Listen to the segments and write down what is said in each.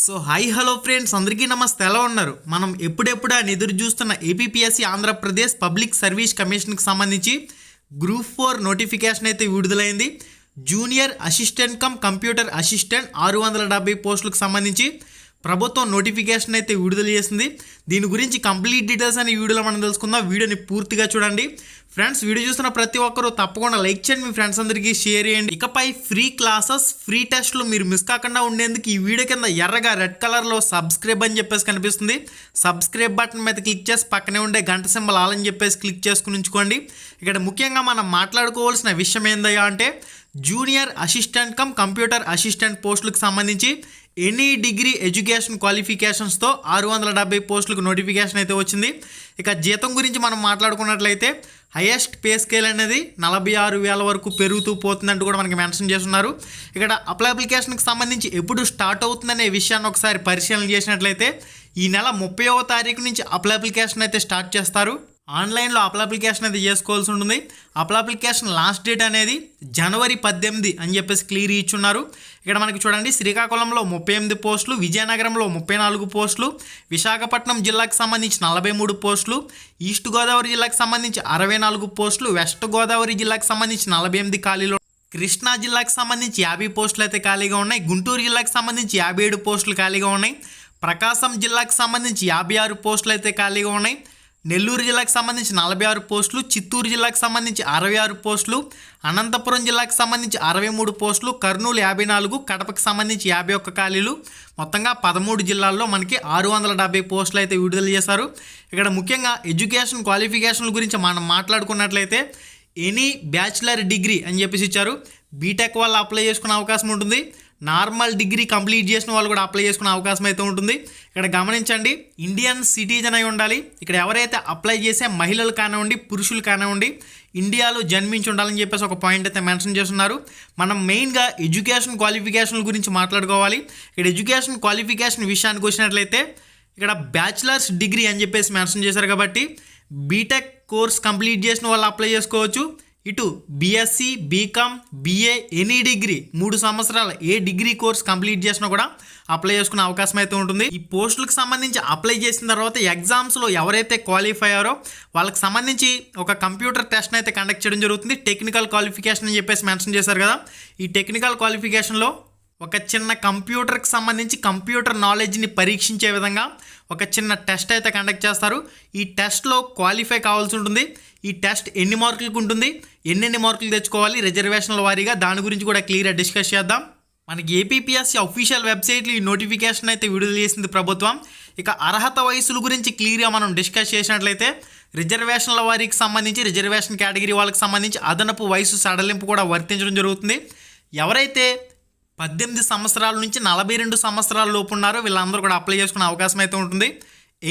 So hi hello friends, అందరికీ నమస్తే. ఎలా ఉన్నారు? మనం ఎప్పుడెప్పుడు అని ఎదురు చూస్తున్న ఏపీపీఎస్సీ ఆంధ్రప్రదేశ్ పబ్లిక్ సర్వీస్ కమిషన్కి సంబంధించి గ్రూప్ 4 నోటిఫికేషన్ అయితే విడుదలైంది. Junior assistant cum computer assistant 670 పోస్టులకు సంబంధించి ప్రభుత్వం నోటిఫికేషన్ అయితే విడుదల చేసింది. దీని గురించి కంప్లీట్ డీటెయిల్స్ అనే వీడియోలో మనం తెలుసుకుందాం. వీడియోని పూర్తిగా చూడండి ఫ్రెండ్స్. వీడియో చూస్తున్న ప్రతి ఒక్కరూ తప్పకుండా లైక్ చేయండి, మీ ఫ్రెండ్స్ అందరికీ షేర్ చేయండి. ఇకపై ఫ్రీ క్లాసెస్, ఫ్రీ టెస్ట్లు మీరు మిస్ కాకుండా ఉండేందుకు ఈ వీడియో కింద ఎర్రగా రెడ్ కలర్లో సబ్స్క్రైబ్ అని చెప్పేసి కనిపిస్తుంది. సబ్స్క్రైబ్ బటన్ మీద క్లిక్ చేసి పక్కనే ఉండే గంట సింబల్ ఆల్ అని చెప్పేసి క్లిక్ చేసుకుని ఉంచుకోండి. ఇక్కడ ముఖ్యంగా మనం మాట్లాడుకోవాల్సిన విషయం ఏందయ్యా అంటే junior assistant cum computer assistant పోస్టులకు సంబంధించి ఎనీ డిగ్రీ ఎడ్యుకేషన్ క్వాలిఫికేషన్స్తో 670 పోస్టులకు నోటిఫికేషన్ అయితే వచ్చింది. ఇక జీతం గురించి మనం మాట్లాడుకున్నట్లయితే హైయెస్ట్ పే స్కేల్ అనేది 46,000 వరకు పెరుగుతూ పోతుందంటూ కూడా మనకి మెన్షన్ చేస్తున్నారు. ఇక్కడ అప్లికేషన్కి సంబంధించి ఎప్పుడు స్టార్ట్ అవుతుందనే విషయాన్ని ఒకసారి పరిశీలన చేసినట్లయితే ఈ నెల 30వ తారీఖు నుంచి అప్లికేషన్ అయితే స్టార్ట్ చేస్తారు. ఆన్లైన్లో అప్లికేషన్ అయితే చేసుకోవాల్సి ఉంటుంది. అప్లికేషన్ లాస్ట్ డేట్ అనేది జనవరి 18 అని చెప్పేసి క్లియర్ ఇచ్చున్నారు. ఇక్కడ మనకి చూడండి, శ్రీకాకుళంలో 38 పోస్టులు, విజయనగరంలో 34 పోస్టులు, విశాఖపట్నం జిల్లాకు సంబంధించి 43 పోస్టులు, ఈస్ట్ గోదావరి జిల్లాకు సంబంధించి 64 పోస్టులు, వెస్ట్ గోదావరి జిల్లాకు సంబంధించి 48 ఖాళీలు, కృష్ణా జిల్లాకు సంబంధించి 50 పోస్టులు అయితే ఖాళీగా ఉన్నాయి, గుంటూరు జిల్లాకు సంబంధించి 57 పోస్టులు ఖాళీగా ఉన్నాయి, ప్రకాశం జిల్లాకు సంబంధించి 56 పోస్టులు అయితే ఖాళీగా ఉన్నాయి, నెల్లూరు జిల్లాకు సంబంధించి 46 పోస్టులు, చిత్తూరు జిల్లాకు సంబంధించి 66 పోస్టులు, అనంతపురం జిల్లాకు సంబంధించి 63 పోస్టులు, కర్నూలు 54, కడపకు సంబంధించి 51 ఖాళీలు, మొత్తంగా 13 జిల్లాల్లో మనకి 670 పోస్టులు అయితే విడుదల చేశారు. ఇక్కడ ముఖ్యంగా ఎడ్యుకేషన్ క్వాలిఫికేషన్ల గురించి మనం మాట్లాడుకున్నట్లయితే ఎనీ బ్యాచిలర్ డిగ్రీ అని చెప్పేసి ఇచ్చారు. బీటెక్ వాళ్ళు అప్లై చేసుకునే అవకాశం ఉంటుంది. నార్మల్ డిగ్రీ కంప్లీట్ చేసిన వాళ్ళు కూడా అప్లై చేసుకునే అవకాశం అయితే ఉంటుంది. ఇక్కడ గమనించండి, ఇండియన్ సిటిజన్ అయి ఉండాలి. ఇక్కడ ఎవరైతే అప్లై చేసే మహిళలు కానివ్వండి, పురుషులు కానివ్వండి, ఇండియాలో జన్మించి ఉండాలని చెప్పేసి ఒక పాయింట్ అయితే మెన్షన్ చేస్తున్నారు. మనం మెయిన్గా ఎడ్యుకేషన్ క్వాలిఫికేషన్ల గురించి మాట్లాడుకోవాలి. ఇక్కడ ఎడ్యుకేషన్ క్వాలిఫికేషన్ విషయానికి వచ్చినట్లయితే ఇక్కడ బ్యాచిలర్స్ డిగ్రీ అని చెప్పేసి మెన్షన్ చేశారు కాబట్టి బీటెక్ కోర్స్ కంప్లీట్ చేసిన వాళ్ళు అప్లై చేసుకోవచ్చు. ఇటు BSc, BCom, BA, any degree 3 సంవత్సరాల ఏ డిగ్రీ కోర్స్ కంప్లీట్ చేసినా కూడా అప్లై చేసుకునే అవకాశం అయితే ఉంటుంది. ఈ పోస్టులకు సంబంధించి అప్లై చేసిన తర్వాత ఎగ్జామ్స్లో ఎవరైతే క్వాలిఫై అయ్యారో వాళ్ళకి సంబంధించి ఒక కంప్యూటర్ టెస్ట్ అయితే కండక్ట్ చేయడం జరుగుతుంది. టెక్నికల్ క్వాలిఫికేషన్ అని చెప్పేసి మెన్షన్ చేశారు కదా. ఈ టెక్నికల్ క్వాలిఫికేషన్లో ఒక చిన్న కంప్యూటర్కి సంబంధించి కంప్యూటర్ నాలెడ్జ్ని పరీక్షించే విధంగా ఒక చిన్న టెస్ట్ అయితే కండక్ట్ చేస్తారు. ఈ టెస్ట్లో క్వాలిఫై కావాల్సి ఉంటుంది. ఈ టెస్ట్ ఎన్ని మార్కులకు ఉంటుంది, ఎన్నెన్ని మార్కులు తెచ్చుకోవాలి రిజర్వేషన్ల వారీగా, దాని గురించి కూడా క్లియర్గా డిస్కస్ చేద్దాం. మనకి ఏపీపీఎస్సీ అఫీషియల్ వెబ్సైట్లో ఈ నోటిఫికేషన్ అయితే విడుదల చేసింది ప్రభుత్వం. ఇక అర్హత వయసుల గురించి క్లియర్గా మనం డిస్కస్ చేసినట్లయితే రిజర్వేషన్ల వారికి సంబంధించి రిజర్వేషన్ కేటగిరీ వాళ్ళకి సంబంధించి అదనపు వయసు సడలింపు కూడా వర్తించడం జరుగుతుంది. ఎవరైతే 18 సంవత్సరాల నుంచి 42 సంవత్సరాల లోపు ఉన్నారో వీళ్ళందరూ కూడా అప్లై చేసుకునే అవకాశం అయితే ఉంటుంది.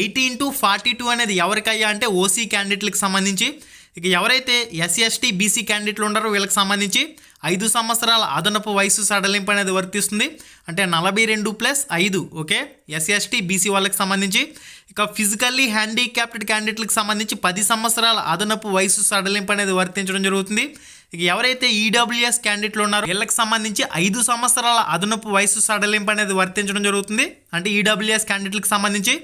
18 to 42 అనేది ఎవరికయ్యా అంటే ఓసీ క్యాండిడేట్లకు సంబంధించి. ఇక ఎవరైతే ఎస్సీ, ఎస్టీ, బీసీ క్యాండిడేట్లు ఉన్నారో వీళ్ళకి సంబంధించి 5 సంవత్సరాల అదనపు వయసు సడలింపు అనేది వర్తిస్తుంది. అంటే 42+5 ఓకే, ఎస్సీ, ఎస్టీ, బీసీ వాళ్ళకి సంబంధించి. ఇక ఫిజికల్లీ హ్యాండిక్యాప్డ్ క్యాండిడేట్లకు సంబంధించి 10 సంవత్సరాల అదనపు వయసు సడలింపు అనేది వర్తించడం జరుగుతుంది. ఇక ఎవరైతే ఈడబ్ల్యూఎస్ క్యాండిడేట్లు ఉన్నారో వీళ్ళకి సంబంధించి 5 సంవత్సరాల అదనపు వయసు సడలింపు అనేది వర్తించడం జరుగుతుంది. అంటే ఈడబ్ల్యూఎస్ క్యాండిడేట్లకు సంబంధించి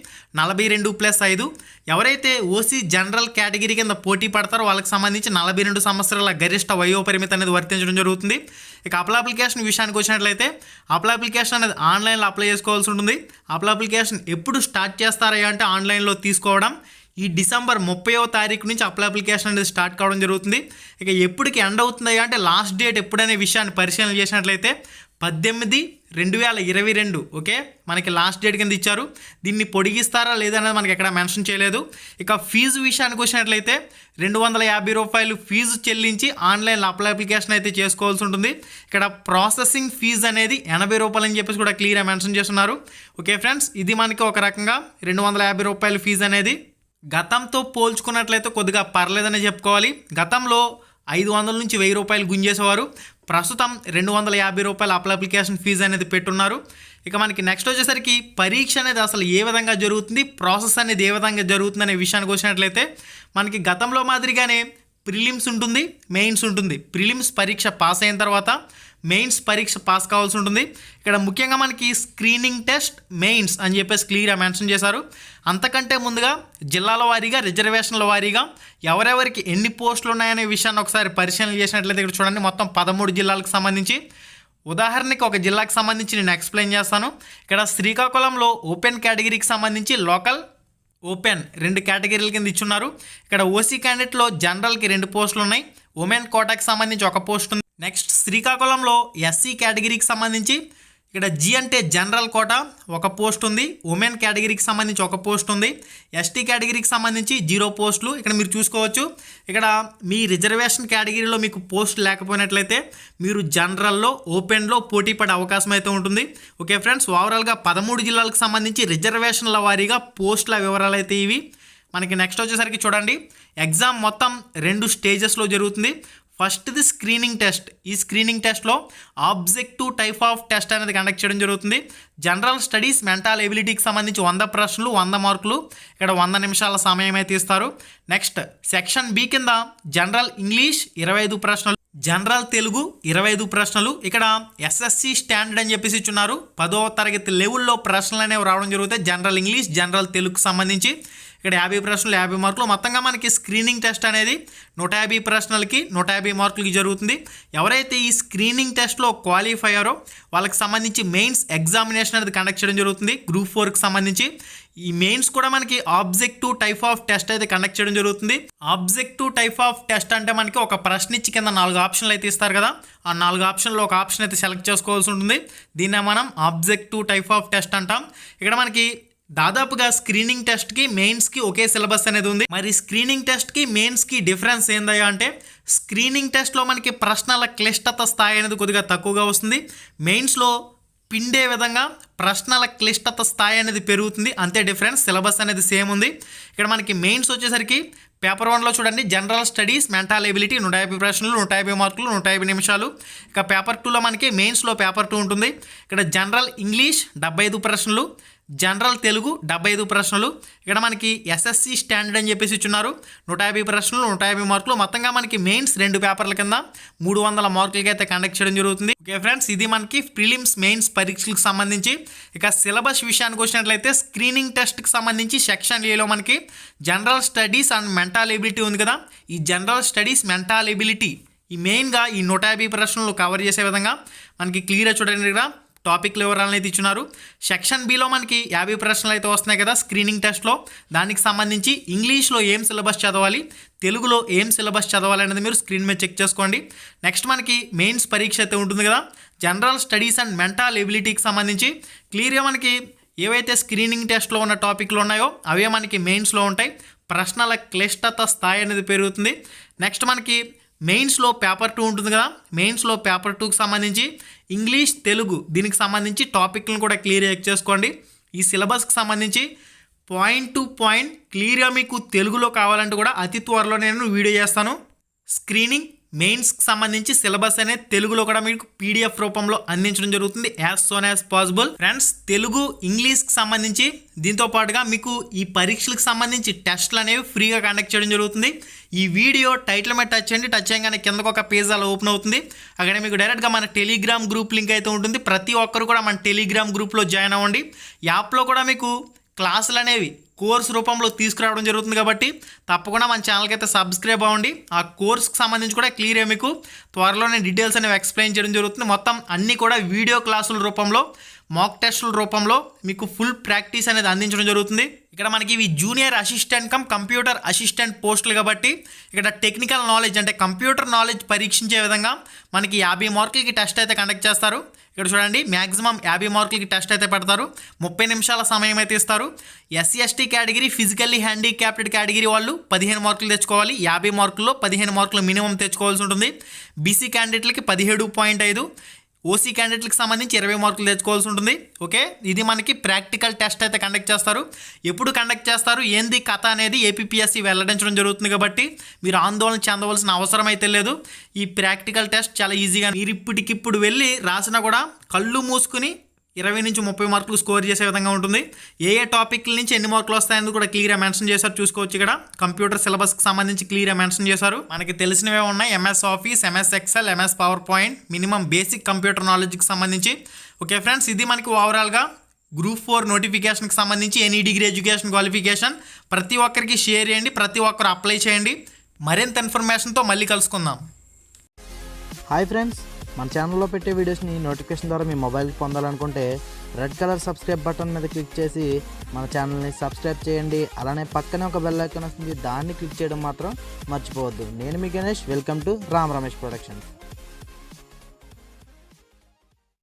42+5. ఎవరైతే ఓసీ జనరల్ కేటగిరీ కింద పోటీ పడతారో వాళ్ళకి సంబంధించి 42 సంవత్సరాల గరిష్ట వయో పరిమితి అనేది వర్తించడం జరుగుతుంది. ఇక అప్లికేషన్ విషయానికి వచ్చినట్లయితే అప్లికేషన్ అనేది ఆన్లైన్లో అప్లై చేసుకోవాల్సి ఉంటుంది. అప్లికేషన్ ఎప్పుడు స్టార్ట్ చేస్తారా అంటే ఆన్లైన్లో తీసుకోవడం ఈ డిసెంబర్ 30వ తారీఖు నుంచి అప్లికేషన్ అనేది స్టార్ట్ కావడం జరుగుతుంది. ఇక ఎప్పటికి ఎండ్ అవుతుంది అంటే లాస్ట్ డేట్ ఎప్పుడనే విషయాన్ని పరిశీలన చేసినట్లయితే 18/2022 ఓకే, మనకి లాస్ట్ డేట్ కింద ఇచ్చారు. దీన్ని పొడిగిస్తారా లేదనేది మనకి ఎక్కడ మెన్షన్ చేయలేదు. ఇక ఫీజు విషయానికి వచ్చినట్లయితే 250 రూపాయలు ఫీజు చెల్లించి ఆన్లైన్లో అప్లికేషన్ అయితే చేసుకోవాల్సి ఉంటుంది. ఇక్కడ ప్రాసెసింగ్ ఫీజు అనేది 80 రూపాయలు అని చెప్పేసి కూడా క్లియర్గా మెన్షన్ చేస్తున్నారు. ఓకే ఫ్రెండ్స్, ఇది మనకి ఒక రకంగా 250 రూపాయలు ఫీజు అనేది గతంతో పోల్చుకున్నట్లయితే కొద్దిగా పర్లేదని చెప్పుకోవాలి. గతంలో 500 నుంచి 1000 రూపాయలు గుంజేసేవారు. ప్రస్తుతం 250 రూపాయల అప్లికేషన్ ఫీజు అనేది పెట్టున్నారు. ఇక మనకి నెక్స్ట్ వచ్చేసరికి పరీక్ష అనేది అసలు ఏ విధంగా జరుగుతుంది, ప్రాసెస్ అనేది ఏ విధంగా జరుగుతుంది అనే విషయానికి వచ్చినట్లయితే మనకి గతంలో మాదిరిగానే ప్రిలిమ్స్ ఉంటుంది, మెయిన్స్ ఉంటుంది. ప్రిలిమ్స్ పరీక్ష పాస్ అయిన తర్వాత మెయిన్స్ పరీక్ష పాస్ కావాల్సి ఉంటుంది. ఇక్కడ ముఖ్యంగా మనకి స్క్రీనింగ్ టెస్ట్, మెయిన్స్ అని చెప్పేసి క్లియర్గా మెన్షన్ చేశారు. అంతకంటే ముందుగా జిల్లాల వారీగా, రిజర్వేషన్ల వారీగా ఎవరెవరికి ఎన్ని పోస్టులు ఉన్నాయనే విషయాన్ని ఒకసారి పరిశీలన చేసినట్లయితే ఇక్కడ చూడండి, మొత్తం 13 జిల్లాలకు సంబంధించి. ఉదాహరణకి ఒక జిల్లాకు సంబంధించి నేను ఎక్స్ప్లెయిన్ చేస్తాను. ఇక్కడ శ్రీకాకుళంలో ఓపెన్ కేటగిరీకి సంబంధించి లోకల్, ఓపెన్ 2 కేటగిరీల కింద ఇచ్చున్నారు. ఇక్కడ ఓసీ క్యాండిడేట్లో జనరల్కి 2 పోస్టులు ఉన్నాయి, ఉమెన్ కోటాకి సంబంధించి 1 పోస్ట్ ఉంది. నెక్స్ట్ శ్రీకాకుళంలో ఎస్సీ కేటగిరీకి సంబంధించి ఇక్కడ జీ అంటే జనరల్ కోటా 1 పోస్ట్ ఉంది, ఉమెన్ కేటగిరీకి సంబంధించి 1 పోస్ట్ ఉంది, ఎస్టీ కేటగిరీకి సంబంధించి 0 పోస్టులు. ఇక్కడ మీరు చూసుకోవచ్చు. ఇక్కడ మీ రిజర్వేషన్ కేటగిరీలో మీకు పోస్ట్ లేకపోయినట్లయితే మీరు జనరల్లో, ఓపెన్లో పోటీ పడే అవకాశం అయితే ఉంటుంది. ఓకే ఫ్రెండ్స్, ఓవరాల్గా 13 జిల్లాలకు సంబంధించి రిజర్వేషన్ల వారీగా పోస్టుల వివరాలు అయితే ఇవి. మనకి నెక్స్ట్ వచ్చేసరికి చూడండి, ఎగ్జామ్ మొత్తం 2 స్టేజెస్లో జరుగుతుంది. ఫస్ట్ది స్క్రీనింగ్ టెస్ట్. ఈ స్క్రీనింగ్ టెస్ట్లో ఆబ్జెక్టివ్ టైప్ ఆఫ్ టెస్ట్ అనేది కండక్ట్ చేయడం జరుగుతుంది. జనరల్ స్టడీస్, మెంటల్ ఎబిలిటీకి సంబంధించి 100 ప్రశ్నలు, 100 మార్కులు. ఇక్కడ 100 నిమిషాల సమయం అయితే ఇస్తారు. నెక్స్ట్ సెక్షన్ బి కింద జనరల్ ఇంగ్లీష్ 25 ప్రశ్నలు, జనరల్ తెలుగు 25 ప్రశ్నలు. ఇక్కడ ఎస్ఎస్సి స్టాండర్డ్ అని చెప్పేసి ఇచ్చున్నారు. 10వ తరగతి లెవెల్లో ప్రశ్నలు అనేవి రావడం జరుగుతాయి. జనరల్ ఇంగ్లీష్, జనరల్ తెలుగుకి సంబంధించి ఇక్కడ 50 ప్రశ్నలు, 50 మార్కులు. మొత్తంగా మనకి స్క్రీనింగ్ టెస్ట్ అనేది 150 ప్రశ్నలకి 150 మార్కులకి జరుగుతుంది. ఎవరైతే ఈ స్క్రీనింగ్ టెస్ట్లో క్వాలిఫై అయ్యారో వాళ్ళకి సంబంధించి మెయిన్స్ ఎగ్జామినేషన్ అనేది కండక్ట్ చేయడం జరుగుతుంది. గ్రూప్ 4కి సంబంధించి ఈ మెయిన్స్ కూడా మనకి ఆబ్జెక్టివ్ టైప్ ఆఫ్ టెస్ట్ అయితే కండక్ట్ చేయడం జరుగుతుంది. ఆబ్జెక్టివ్ టైప్ ఆఫ్ టెస్ట్ అంటే మనకి ఒక ప్రశ్న ఇచ్చి కింద 4 ఆప్షన్లు అయితే ఇస్తారు కదా, ఆ 4 ఆప్షన్లో ఒక ఆప్షన్ అయితే సెలెక్ట్ చేసుకోవాల్సి ఉంటుంది. దీన్నే మనం ఆబ్జెక్టివ్ టైప్ ఆఫ్ టెస్ట్ అంటాం. ఇక్కడ మనకి దాదాపుగా స్క్రీనింగ్ టెస్ట్కి, మెయిన్స్కి ఒకే సిలబస్ అనేది ఉంది. మరి స్క్రీనింగ్ టెస్ట్కి, మెయిన్స్కి డిఫరెన్స్ ఏందయ్యా అంటే, స్క్రీనింగ్ టెస్ట్లో మనకి ప్రశ్నల క్లిష్టత స్థాయి అనేది కొద్దిగా తక్కువగా వస్తుంది. మెయిన్స్లో పిండే విధంగా ప్రశ్నల క్లిష్టత స్థాయి అనేది పెరుగుతుంది. అంతే డిఫరెన్స్, సిలబస్ అనేది సేమ్ ఉంది. ఇక్కడ మనకి మెయిన్స్ వచ్చేసరికి పేపర్ 1లో చూడండి, జనరల్ స్టడీస్, మెంటల్ ఎబిలిటీ 150 ప్రశ్నలు, 150 మార్కులు, 150 నిమిషాలు. ఇక పేపర్ 2లో మనకి మెయిన్స్లో పేపర్ 2 ఉంటుంది. ఇక్కడ జనరల్ ఇంగ్లీష్ 75 ప్రశ్నలు, జనరల్ తెలుగు 75 ప్రశ్నలు. ఇక్కడ మనకి ఎస్ఎస్సి స్టాండర్డ్ అని చెప్పేసి ఇచ్చున్నారు. 150 ప్రశ్నలు, 150 మార్కులు. మొత్తంగా మనకి మెయిన్స్ 2 పేపర్ల కింద 300 మార్కులకి అయితే కండక్ట్ చేయడం జరుగుతుంది. ఓకే ఫ్రెండ్స్, ఇది మనకి ప్రిలిమ్స్, మెయిన్స్ పరీక్షలకు సంబంధించి. ఇక సిలబస్ విషయానికి వచ్చినట్లయితే స్క్రీనింగ్ టెస్ట్కి సంబంధించి సెక్షన్ ఏలో మనకి general studies and mental ability ఉంది కదా. ఈ జనరల్ స్టడీస్, మెంటల్ ఎబిలిటీ ఈ మెయిన్గా ఈ 150 ప్రశ్నలు కవర్ చేసే విధంగా మనకి క్లియర్గా చూడండి ఇక్కడ టాపిక్ వివరాలను అయితే ఇచ్చున్నారు. సెక్షన్ బిలో మనకి 50 ప్రశ్నలు అయితే వస్తున్నాయి కదా స్క్రీనింగ్ టెస్ట్లో. దానికి సంబంధించి ఇంగ్లీష్లో ఏం సిలబస్ చదవాలి, తెలుగులో ఏం సిలబస్ చదవాలి అనేది మీరు స్క్రీన్ మీద చెక్ చేసుకోండి. నెక్స్ట్ మనకి మెయిన్స్ పరీక్ష అయితే ఉంటుంది కదా, జనరల్ స్టడీస్ అండ్ మెంటల్ ఎబిలిటీకి సంబంధించి క్లియర్గా మనకి ఏవైతే స్క్రీనింగ్ టెస్ట్లో ఉన్న టాపిక్లు ఉన్నాయో అవే మనకి మెయిన్స్లో ఉంటాయి. ప్రశ్నల క్లిష్టత స్థాయి అనేది పెరుగుతుంది. నెక్స్ట్ మనకి మెయిన్స్లో పేపర్ 2 ఉంటుంది కదా, మెయిన్స్లో పేపర్ 2కి సంబంధించి ఇంగ్లీష్, తెలుగు దీనికి సంబంధించి టాపిక్లను కూడా క్లియర్గా చెక్ చేసుకోండి. ఈ సిలబస్కి సంబంధించి పాయింట్ టు పాయింట్ క్లియర్గా మీకు తెలుగులో కావాలంటే కూడా అతి త్వరలో నేను వీడియో చేస్తాను. స్క్రీనింగ్ మెయిన్స్కి సంబంధించి సిలబస్ అనేది తెలుగులో కూడా మీకు పీడిఎఫ్ రూపంలో అందించడం జరుగుతుంది as soon as possible. Friends, Telugu, ఇంగ్లీష్కి సంబంధించి దీంతో పాటుగా మీకు ఈ పరీక్షలకు సంబంధించి టెస్ట్లు అనేవి ఫ్రీగా కండక్ట్ చేయడం జరుగుతుంది. ఈ వీడియో టైటిల్ మీద టచ్ చేయండి. టచ్ చేయగానే కిందకు ఒక పేజ్ అలా ఓపెన్ అవుతుంది. అక్కడ మీకు డైరెక్ట్గా మన టెలిగ్రామ్ గ్రూప్ లింక్ అయితే ఉంటుంది. ప్రతి ఒక్కరు కూడా మన టెలిగ్రామ్ గ్రూప్లో జాయిన్ అవ్వండి. యాప్లో కూడా మీకు క్లాసులు అనేవి కోర్స్ రూపంలో తీసుకురావడం జరుగుతుంది కాబట్టి తప్పకుండా మన ఛానల్కి అయితే సబ్స్క్రైబ్ అవ్వండి. ఆ కోర్స్కి సంబంధించి కూడా క్లియర్గా మీకు త్వరలోనే డీటెయిల్స్ అనేవి ఎక్స్ప్లెయిన్ చేయడం జరుగుతుంది. మొత్తం అన్నీ కూడా వీడియో క్లాసుల రూపంలో, మాక్ టెస్టుల రూపంలో మీకు ఫుల్ ప్రాక్టీస్ అనేది అందించడం జరుగుతుంది. ఇక్కడ మనకి ఇవి junior assistant cum computer assistant పోస్టులు కాబట్టి ఇక్కడ టెక్నికల్ నాలెడ్జ్ అంటే కంప్యూటర్ నాలెడ్జ్ పరీక్షించే విధంగా మనకి 50 మార్కులకి టెస్ట్ అయితే కండక్ట్ చేస్తారు. ఇక్కడ చూడండి, మ్యాక్సిమం 50 మార్కులకి టెస్ట్ అయితే పెడతారు. 30 నిమిషాల సమయం అయితే ఇస్తారు. SC ST category, physically handicapped category వాళ్ళు 15 మార్కులు తెచ్చుకోవాలి. 50 మార్కుల్లో 15 మార్కులు మినిమం తెచ్చుకోవాల్సి ఉంటుంది. బీసీ క్యాండిడేట్లకి 17.5, ఓసీ క్యాండిడేట్లకు సంబంధించి 20 మార్కులు తెచ్చుకోవాల్సి ఉంటుంది. ఓకే, ఇది మనకి ప్రాక్టికల్ టెస్ట్ అయితే కండక్ట్ చేస్తారు. ఎప్పుడు కండక్ట్ చేస్తారు, ఏంది కథ అనేది ఏపీపీఎస్సీ వెల్లడించడం జరుగుతుంది కాబట్టి మీరు ఆందోళన చెందవలసిన అవసరం అయితే లేదు. ఈ ప్రాక్టికల్ టెస్ట్ చాలా ఈజీగా మీరు ఇప్పటికిప్పుడు వెళ్ళి రాసినా కూడా కళ్ళు మూసుకుని 20 నుంచి 30 మార్కులు స్కోర్ చేసే విధంగా ఉంటుంది. ఏ టాపిక్ల నుంచి ఎన్ని మార్కులు వస్తాయని కూడా క్లియర్గా మెన్షన్ చేశారు. చూసుకోవచ్చు ఇక్కడ కంప్యూటర్ సిలబస్కి సంబంధించి క్లియర్గా మెన్షన్ చేశారు. మనకి తెలిసినవే ఉన్నాయి, MS Office, MS Excel, MS PowerPoint, minimum basic computer నాలెడ్జ్కి సంబంధించి. ఓకే ఫ్రెండ్స్, ఇది మనకి ఓవరాల్గా గ్రూప్ 4 నోటిఫికేషన్కి సంబంధించి ఎనీ డిగ్రీ ఎడ్యుకేషన్ క్వాలిఫికేషన్. ప్రతి ఒక్కరికి షేర్ చేయండి, ప్రతి ఒక్కరు అప్లై చేయండి. మరింత ఇన్ఫర్మేషన్తో మళ్ళీ కలుసుకుందాం. హాయ్ ఫ్రెండ్స్, మన ఛానల్లో పెట్టే వీడియోస్ని నోటిఫికేషన్ ద్వారా మీ మొబైల్కి పొందాలనుకుంటే రెడ్ కలర్ సబ్స్క్రైబ్ బటన్ మీద క్లిక్ చేసి మన ఛానల్ని సబ్స్క్రైబ్ చేయండి. అలానే పక్కనే ఒక బెల్ ఐకాన్ వస్తుంది, దాన్ని క్లిక్ చేయడం మాత్రం మర్చిపోవద్దు. నేను మీ Ganesh, welcome to Ram Ramesh productions.